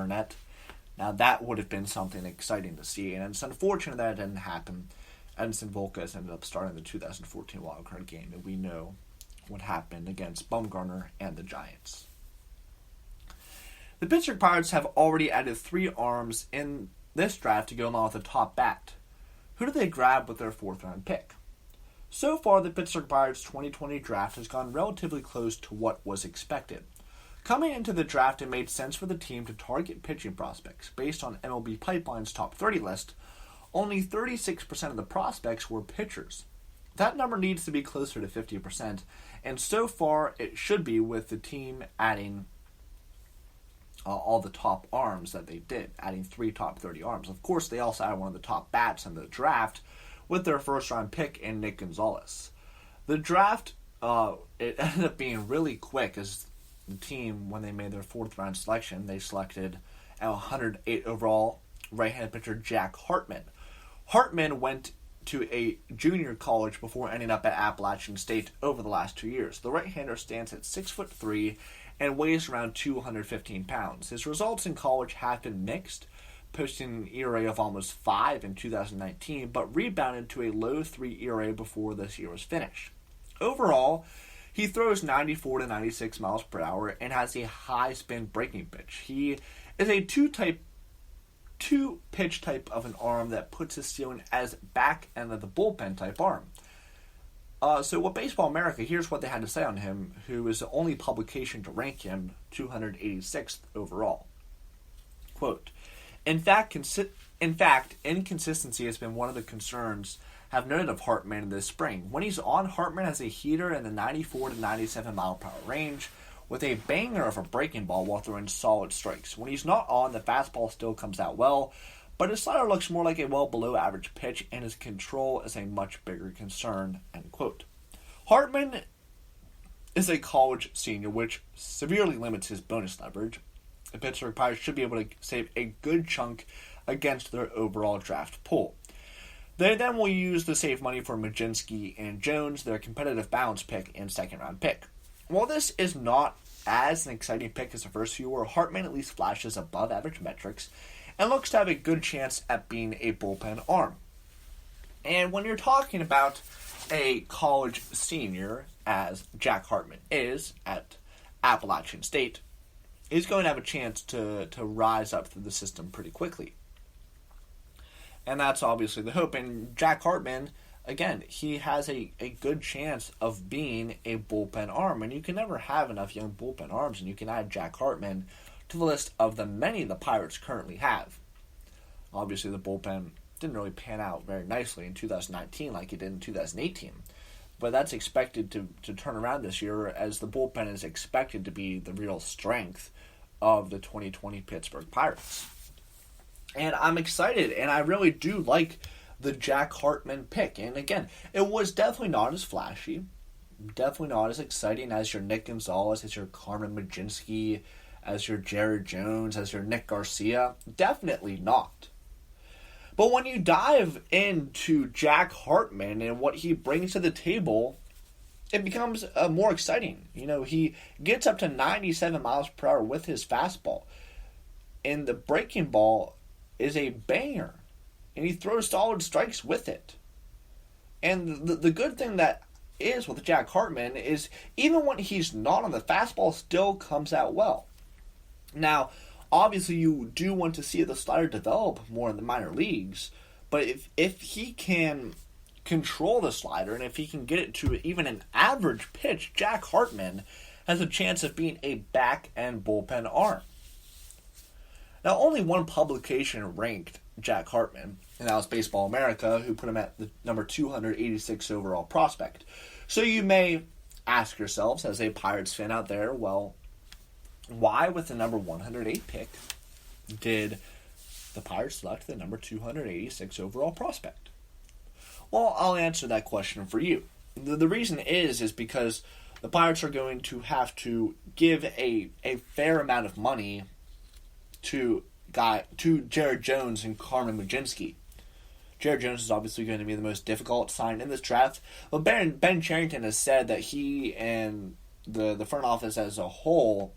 Burnett. Now, that would have been something exciting to see, and it's unfortunate that it didn't happen. Edinson Volquez ended up starting the 2014 wildcard game, and we know what happened against Bumgarner and the Giants. The Pittsburgh Pirates have already added 3 arms in this draft to go along with the top bat. Who do they grab with their 4th-round pick? So far, the Pittsburgh Pirates' 2020 draft has gone relatively close to what was expected. Coming into the draft, it made sense for the team to target pitching prospects. Based on MLB Pipeline's top 30 list, only 36% of the prospects were pitchers. That number needs to be closer to 50%, and so far it should be, with the team adding all the top arms that they did, adding 3 top 30 arms. Of course, they also added one of the top bats in the draft with their first-round pick in Nick Gonzalez. The draft, it ended up being really quick, as the team, when they made their 4th-round selection, they selected at 108 overall right-handed pitcher Jack Hartman. Hartman went to a junior college before ending up at Appalachian State over the last 2 years. The right-hander stands at 6'3" and weighs around 215 pounds. His results in college have been mixed, posting an ERA of almost 5 in 2019, but rebounded to a low 3 ERA before this year was finished. Overall, he throws 94 to 96 miles per hour and has a high spin breaking pitch. He is a two-pitch type of an arm that puts his ceiling as back end of the bullpen type arm. So with Baseball America, here's what they had to say on him, who is the only publication to rank him 286th overall. Quote, In fact, inconsistency has been one of the concerns have noted of Hartman this spring. When he's on, Hartman has a heater in the 94 to 97 mile per hour range with a banger of a breaking ball while throwing solid strikes. When he's not on, the fastball still comes out well, but his slider looks more like a well below average pitch, and his control is a much bigger concern, end quote. Hartman is a college senior, which severely limits his bonus leverage. The Pittsburgh Pirates should be able to save a good chunk against their overall draft pool. They then will use the save money for Mlodzinski and Jones, their competitive balance pick and 2nd-round pick. While this is not as an exciting pick as the first few were, Hartman at least flashes above average metrics and looks to have a good chance at being a bullpen arm. And when you're talking about a college senior, as Jack Hartman is at Appalachian State, he's going to have a chance to rise up through the system pretty quickly. And that's obviously the hope. And Jack Hartman, again, he has a good chance of being a bullpen arm. And you can never have enough young bullpen arms, and you can add Jack Hartman to the list of the many the Pirates currently have. Obviously, the bullpen didn't really pan out very nicely in 2019 like it did in 2018. But that's expected to turn around this year, as the bullpen is expected to be the real strength of the 2020 Pittsburgh Pirates. And I'm excited, and I really do like the Jack Hartman pick. And again, it was definitely not as flashy, definitely not as exciting as your Nick Gonzalez, as your Carmen Mlodzinski, as your Jared Jones, as your Nick Garcia. Definitely not. But when you dive into Jack Hartman and what he brings to the table, it becomes more exciting. You know, he gets up to 97 miles per hour with his fastball, and the breaking ball is a banger, and he throws solid strikes with it. And the good thing that is with Jack Hartman is even when he's not on, the fastball still comes out well. Now, obviously you do want to see the slider develop more in the minor leagues, but if he can control the slider, and if he can get it to even an average pitch, Jack Hartman has a chance of being a back-end bullpen arm. Now, only one publication ranked Jack Hartman, and that was Baseball America, who put him at the number 286 overall prospect. So you may ask yourselves, as a Pirates fan out there, well, why with the number 108 pick did the Pirates select the number 286 overall prospect? Well, I'll answer that question for you. The reason is because the Pirates are going to have to give a fair amount of money to Jared Jones and Carmen Mlodzinski. Jared Jones is obviously going to be the most difficult sign in this draft, but Ben Cherington has said that he and the front office as a whole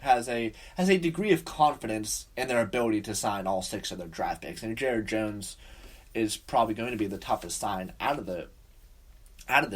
has a degree of confidence in their ability to sign all 6 of their draft picks. And Jared Jones is probably going to be the toughest sign out of the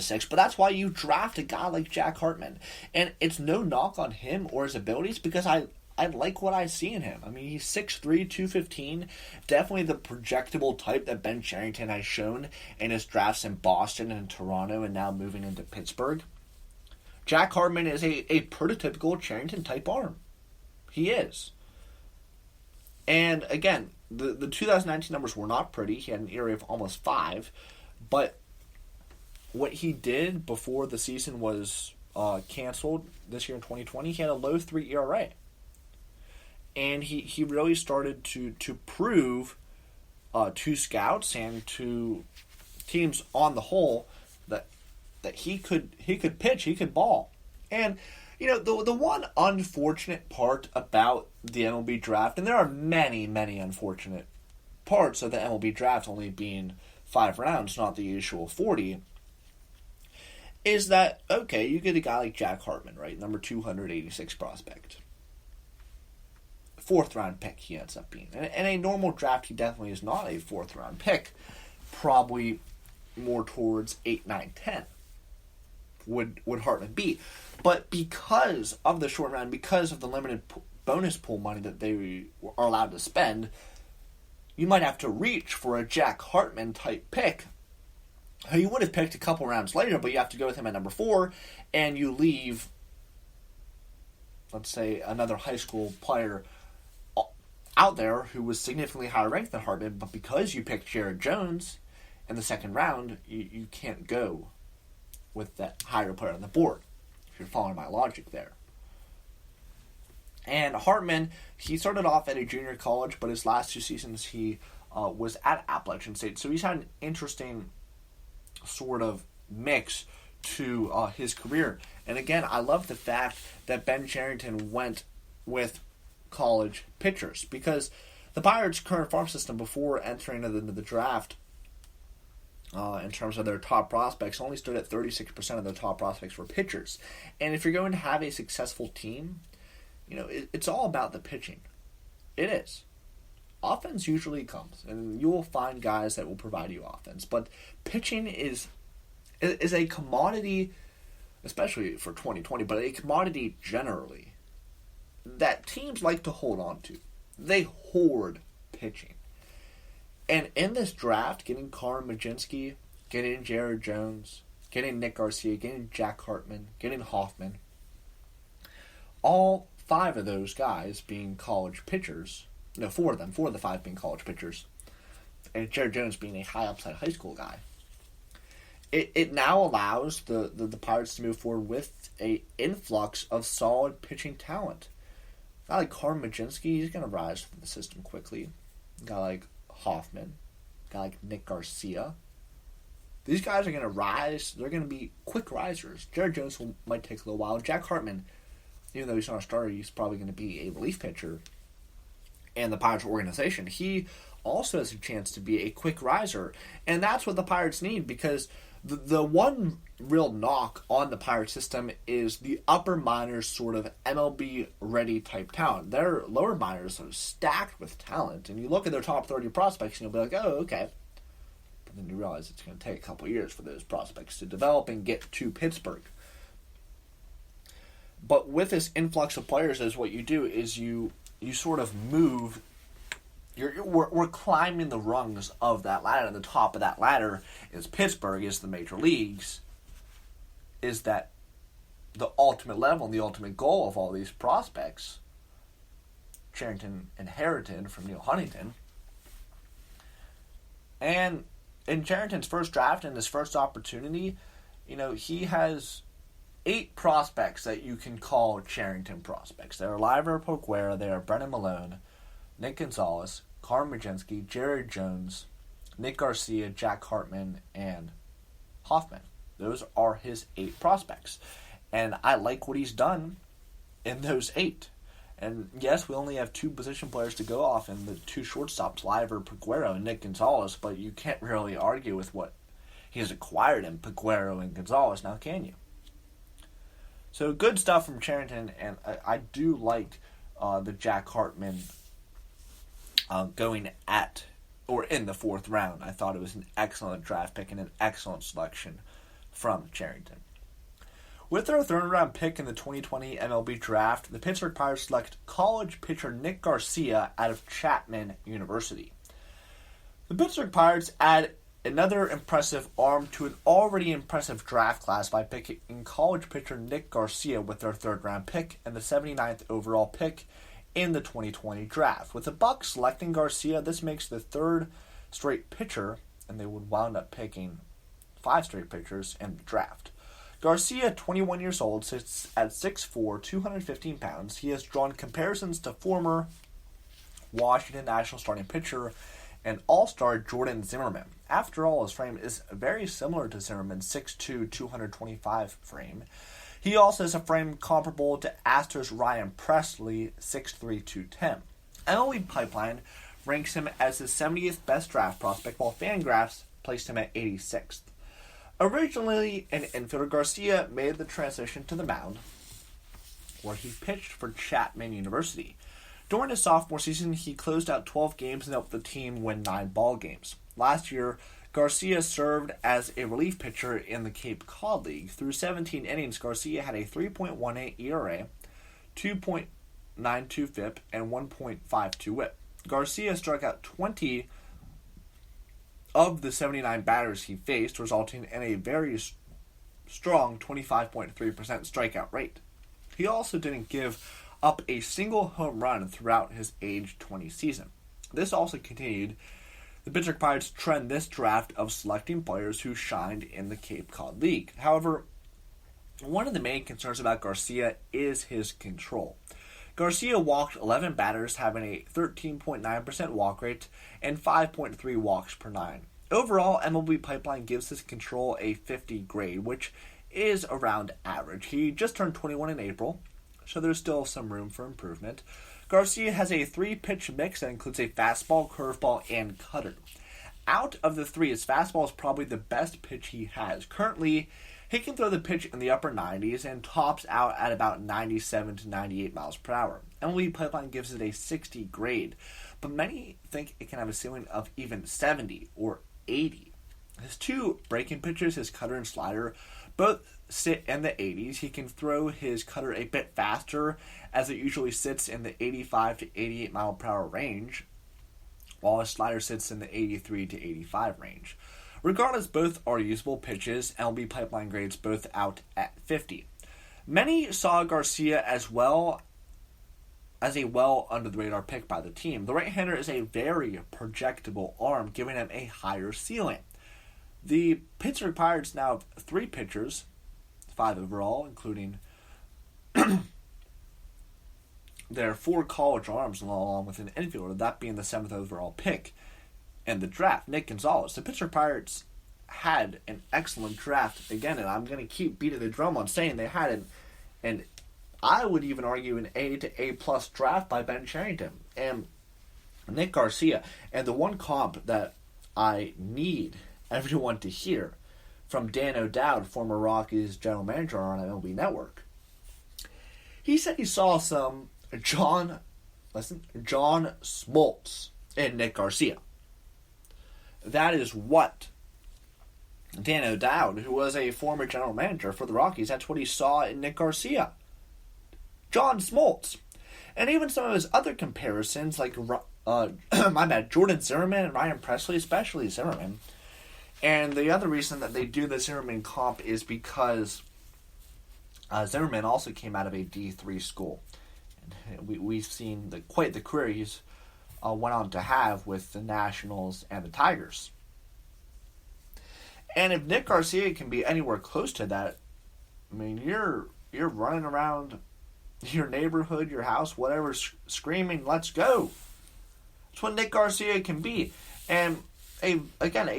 6, but that's why you draft a guy like Jack Hartman. And it's no knock on him or his abilities, because I like what I see in him. I mean, he's 6'3", 215, definitely the projectable type that Ben Cherington has shown in his drafts in Boston and Toronto and now moving into Pittsburgh. Jack Hartman is a prototypical Cherington-type arm. He is. And again, the 2019 numbers were not pretty. He had an ERA of almost 5, but what he did before the season was canceled this year in 2020, he had a low 3 ERA. And he really started to prove to scouts and to teams on the whole that he could pitch, he could ball. And you know, the one unfortunate part about the MLB draft, and there are many unfortunate parts of the MLB draft only being 5 rounds, not the usual 40, is that, okay, you get a guy like Jack Hartman, right, number 286 prospect. 4th round pick he ends up being. In a normal draft, he definitely is not a 4th round pick. Probably more towards 8, 9, 10 would Hartman be. But because of the short round, because of the limited bonus pool money that they are allowed to spend, you might have to reach for a Jack Hartman type pick, who you would have picked a couple rounds later, but you have to go with him at number 4, and you leave, let's say, another high school player out there who was significantly higher ranked than Hartman, but because you picked Jared Jones in the 2nd round, you can't go with that higher player on the board, if you're following my logic there. And Hartman, he started off at a junior college, but his last 2 seasons he was at Appalachian State, so he's had an interesting sort of mix to his career. And again, I love the fact that Ben Cherington went with college pitchers, because the Pirates' current farm system before entering into the draft, in terms of their top prospects, only stood at 36% of their top prospects were pitchers. And if you're going to have a successful team, you know, it's all about the pitching. It is. Offense usually comes, and you will find guys that will provide you offense. But pitching is a commodity, especially for 2020, but a commodity generally, that teams like to hold on to. They hoard pitching. And in this draft, getting Carl Mlodzinski, getting Jared Jones, getting Nick Garcia, getting Jack Hartman, getting Hoffman, all 5 of those guys being college pitchers, 4 of the 5 being college pitchers, and Jared Jones being a high upside high school guy, it now allows the Pirates to move forward with a influx of solid pitching talent. A guy like Carl Mlodzinski, he's going to rise through the system quickly. A guy like Hoffman, a guy like Nick Garcia. These guys are going to rise. They're going to be quick risers. Jared Jones might take a little while. Jack Hartman, even though he's not a starter, he's probably going to be a relief pitcher in the Pirates organization. He also has a chance to be a quick riser. And that's what the Pirates need, because the one real knock on the Pirate system is the upper minors sort of MLB-ready type talent. Their lower minors are stacked with talent, and you look at their top 30 prospects and you'll be like, oh, okay. But then you realize it's going to take a couple years for those prospects to develop and get to Pittsburgh. But with this influx of players, is what you do is you sort of move. We're climbing the rungs of that ladder, and the top of that ladder is Pittsburgh, is the major leagues, is that the ultimate level and the ultimate goal of all these prospects Cherington inherited from Neil Huntington. And in Cherington's first draft and his first opportunity, you know, he has 8 prospects that you can call Cherington prospects. They are Liver Poguera, they are Brennan Malone, Nick Gonzalez, Carl Mlodzinski, Jared Jones, Nick Garcia, Jack Hartman, and Hoffman. Those are his 8 prospects. And I like what he's done in those 8. And yes, we only have 2 position players to go off in the 2 shortstops, Liver Poguera and Nick Gonzalez, but you can't really argue with what he has acquired in Poguera and Gonzalez, now can you? So good stuff from Charrington, and I do like the Jack Hartman going at or in the 4th round. I thought it was an excellent draft pick and an excellent selection from Charrington. With their 3rd round pick in the 2020 MLB draft, the Pittsburgh Pirates select college pitcher Nick Garcia out of Chapman University. The Pittsburgh Pirates add another impressive arm to an already impressive draft class by picking college pitcher Nick Garcia with their 3rd round pick and the 79th overall pick in the 2020 draft. With the Bucs selecting Garcia, this makes the 3rd straight pitcher, and they would wound up picking 5 straight pitchers in the draft. Garcia, 21 years old, sits at 6'4", 215 pounds. He has drawn comparisons to former Washington National starting pitcher and all-star Jordan Zimmermann. After all, his frame is very similar to Zimmermann's 6'2", 225 frame. He also has a frame comparable to Astros Ryan Presley, 6'3", 210. MLB Pipeline ranks him as the 70th best draft prospect, while Fangraphs placed him at 86th. Originally an infielder, Garcia made the transition to the mound, where he pitched for Chapman University. During his sophomore season, he closed out 12 games and helped the team win 9 ball games. Last year, Garcia served as a relief pitcher in the Cape Cod League. Through 17 innings, Garcia had a 3.18 ERA, 2.92 FIP, and 1.52 WHIP. Garcia struck out 20 of the 79 batters he faced, resulting in a very strong 25.3% strikeout rate. He also didn't give up a single home run throughout his age 20 season. This also continued the Pittsburgh Pirates' trend this draft of selecting players who shined in the Cape Cod League. However, one of the main concerns about Garcia is his control. Garcia walked 11 batters, having a 13.9% walk rate and 5.3 walks per 9. Overall, MLB Pipeline gives his control a 50 grade, which is around average. He just turned 21 in April, so there's still some room for improvement. Garcia has a 3-pitch mix that includes a fastball, curveball, and cutter. Out of the 3, his fastball is probably the best pitch he has. Currently, he can throw the pitch in the upper 90s and tops out at about 97 to 98 miles per hour. MLB Pipeline gives it a 60 grade, but many think it can have a ceiling of even 70 or 80. His 2 breaking pitches, his cutter and slider, both sit in the 80s. He can throw his cutter a bit faster, as it usually sits in the 85 to 88 mile per hour range, while his slider sits in the 83 to 85 range. Regardless, both are usable pitches. MLB Pipeline grades both out at 50. Many saw Garcia as a well under-the-radar pick by the team. The right-hander is a very projectable arm, giving him a higher ceiling. The Pittsburgh Pirates now have 3 pitchers, 5 overall, including their 4 college arms along with an infielder, that being the 7th overall pick in the draft, Nick Gonzalez. The Pittsburgh Pirates had an excellent draft again, and I'm going to keep beating the drum on saying they had an I would even argue an A to A plus draft by Ben Cherington and Nick Garcia. And the one comp that I need everyone to hear from Dan O'Dowd, former Rockies general manager on MLB Network. He said he saw some John Smoltz in Nick Garcia. That is what Dan O'Dowd, who was a former general manager for the Rockies, that's what he saw in Nick Garcia. John Smoltz. And even some of his other comparisons, like, Jordan Zimmermann and Ryan Presley, especially Zimmermann. And the other reason that they do the Zimmermann comp is because Zimmermann also came out of a D3 school. And we've seen quite the career he's went on to have with the Nationals and the Tigers. And if Nick Garcia can be anywhere close to that, I mean, you're running around your neighborhood, your house, whatever, screaming, "Let's go!" That's what Nick Garcia can be. And a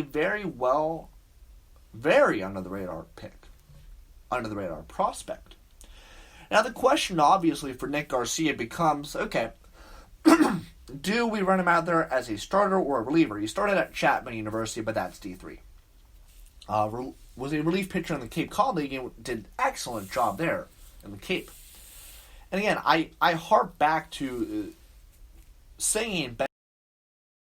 very under the radar pick, under the radar prospect. Now the question, obviously, for Nick Garcia becomes, okay, do we run him out there as a starter or a reliever? He started at Chapman University, but that's D3. Was a relief pitcher in the Cape Cod League and did an excellent job there in the Cape. And again, I harp back to saying Ben